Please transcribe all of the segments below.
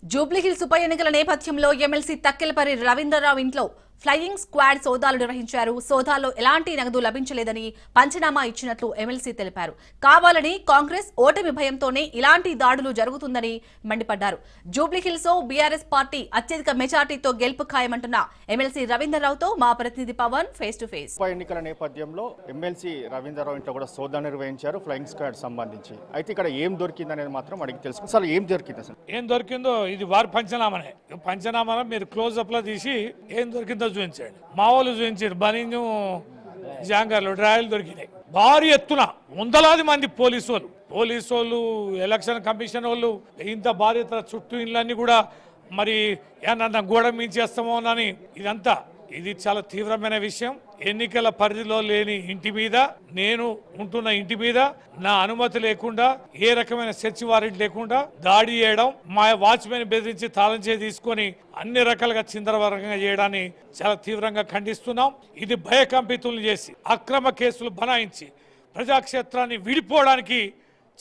జూబ్లీహిల్స్ ఉప ఎన్నికల నేపథ్యంలో ఎమ్మెల్సీ తక్కెలపల్లి రవీంద్రరావు ఇంట్లో ఫ్లయింగ్ స్క్వాడ్ సోదాలు నిర్వహించారు. సోదాల్లో ఎలాంటి నగదు లభించలేదని పంచనామా ఇచ్చినట్లు ఎమ్మెల్సీ తెలిపారు. కావాలని కాంగ్రెస్ ఓటమి భయంతోనే ఇలాంటి దాడులు జరుగుతుందని మండిపడ్డారు. జూబ్లీహిల్స్ బీఆర్ఎస్ పార్టీ అత్యధిక మెజార్టీతో గెలుపు ఖాయమంటున్న ఎమ్మెల్సీ రవీంద్రరావుతో మా ప్రతినిధి పవన్ ఫేస్ టు ఫేస్. ఉప ఎన్నికల నేపథ్యంలో ఎమ్మెల్సీ రవీంద్రరావు ఇంట్లో కూడా సోదాలు నిర్వహించారు ఫ్లయింగ్ స్క్వాడ్ సంబంధించి. అయితే ఇక్కడ ఏం దొరికిందనేది మాత్రం అడిగి తెలుసు. అసలు ఏం దొరికింది? అసలు ఏం దొరికిందో ఇది వారి పంచనామానే. పంచనామా మీరు క్లోజ్అప్ లో తీసి ఏం దొరికిందో చూపించండి. మా వాళ్ళు చూపించారు బనీను జాంగర్లు డ్రాయలు దొరికినాయి. భారీ ఎత్తున వందలాది మంది పోలీసు వాళ్ళు ఎలక్షన్ కమిషన్ వాళ్ళు ఇంత భారీ ఎత్తున చుట్టూ ఇళ్ళన్నీ కూడా మరి ఏమన్నా గోడ మించేస్తామో అని ఇదంతా ఇది చాలా తీవ్రమైన విషయం. ఎన్నికల పరిధిలో లేని ఇంటి మీద, నేను ఉంటున్న ఇంటి మీద నా అనుమతి లేకుండా, ఏ రకమైన సెర్చ్ వారెంట్ లేకుండా దాడి చేయడం, మా వాచ్మెన్ బెదిరించి తాళం చేసి తీసుకొని అన్ని రకాలుగా చిందరవరంగా చేయడాన్ని చాలా తీవ్రంగా ఖండిస్తున్నాం. ఇది భయకంపితులు చేసి అక్రమ కేసులు బనాయించి ప్రజాక్షేత్రాన్ని విడిపోవడానికి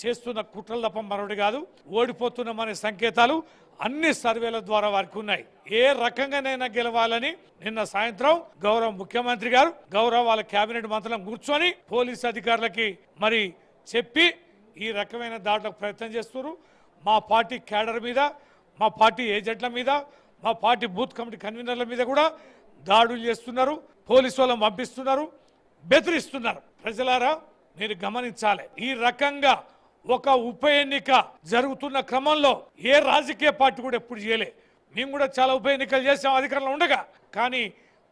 చేస్తున్న కుట్రలు తప్ప మరొకటి కాదు. ఓడిపోతున్నామనే సంకేతాలు అన్ని సర్వేల ద్వారా వారికి ఉన్నాయి. ఏ రకంగానైనా గెలవాలని నిన్న సాయంత్రం గౌరవ ముఖ్యమంత్రి గారు, గౌరవ వాళ్ళ కేబినెట్ మంత్రులను కూర్చొని పోలీసు అధికారులకి మరి చెప్పి ఈ రకమైన దాడులకు ప్రయత్నం చేస్తున్నారు. మా పార్టీ క్యాడర్ మీద, మా పార్టీ ఏజెంట్ల మీద, మా పార్టీ బూత్ కమిటీ కన్వీనర్ల మీద కూడా దాడులు చేస్తున్నారు. పోలీసు వాళ్ళని పంపిస్తున్నారు, బెదిరిస్తున్నారు. ప్రజలారా మీరు గమనించాలి, ఈ రకంగా ఒక ఉప ఎన్నిక జరుగుతున్న క్రమంలో ఏ రాజకీయ పార్టీ కూడా ఎప్పుడు చేయలే. మేము కూడా చాలా ఉప ఎన్నికలు చేసాం అధికారంలో ఉండగా, కానీ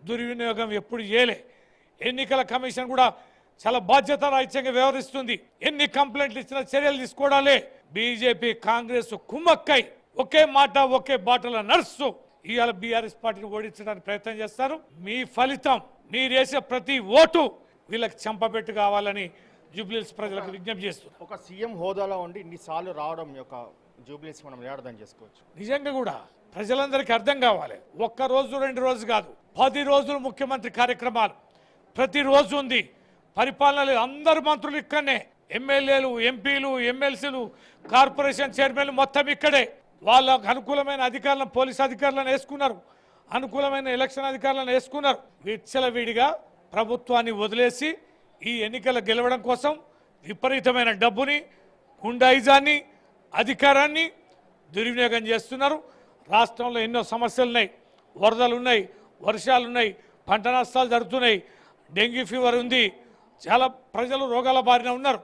దుర్వినియోగం ఎప్పుడు చేయలే. ఎన్నికల కమిషన్ కూడా చాలా బాధ్యతారాహిత్యంగా వ్యవహరిస్తుంది. ఎన్ని కంప్లైంట్లు ఇచ్చినా చర్యలు తీసుకోవడాలే. బీజేపీ కాంగ్రెస్ కుమ్మక్కై ఒకే మాట ఒకే బాటలో నడుస్తూ ఇవాళ బీఆర్ఎస్ పార్టీని ఓడించడానికి ప్రయత్నం చేస్తారు. మీ ఫలితం, మీరు వేసే ప్రతి ఓటు వీళ్ళకి చెంపబెట్టు కావాలని జూబ్లీహిల్స్ ప్రజలకు విజ్ఞప్తి చేస్తున్నారు. ఒక సీఎం హోదాలో ఉండి ఇన్నిసార్లు రావడం యొక్క జూబ్లీహిల్స్ మనం అర్థం చేసుకోవచ్చు. నిజంగా కూడా ప్రజలందరికీ అర్థం కావాలి. ఒక్క రోజు 2 రోజులు కాదు, 10 రోజులు ముఖ్యమంత్రి కార్యక్రమాలు ప్రతిరోజు ఉంది. పరిపాలన అందరు మంత్రులు ఇక్కడనే, ఎమ్మెల్యేలు, ఎంపీలు, ఎమ్మెల్సీలు, కార్పొరేషన్ చైర్మన్లు మొత్తం ఇక్కడే. వాళ్ళకు అనుకూలమైన అధికారులను, పోలీసు అధికారులను వేసుకున్నారు, అనుకూలమైన ఎలక్షన్ అధికారులను వేసుకున్నారు. విచ్చలవిడిగా ప్రభుత్వాన్ని వదిలేసి ఈ ఎన్నికలు గెలవడం కోసం విపరీతమైన డబ్బుని, గుండాయిజాన్ని, అధికారాన్ని దుర్వినియోగం చేస్తున్నారు. రాష్ట్రంలో ఎన్నో సమస్యలు ఉన్నాయి. వరదలు ఉన్నాయి, వర్షాలు ఉన్నాయి, పంట నష్టాలు జరుగుతున్నాయి, డెంగ్యూ ఫీవర్ ఉంది, చాలా ప్రజలు రోగాల బారిన ఉన్నారు.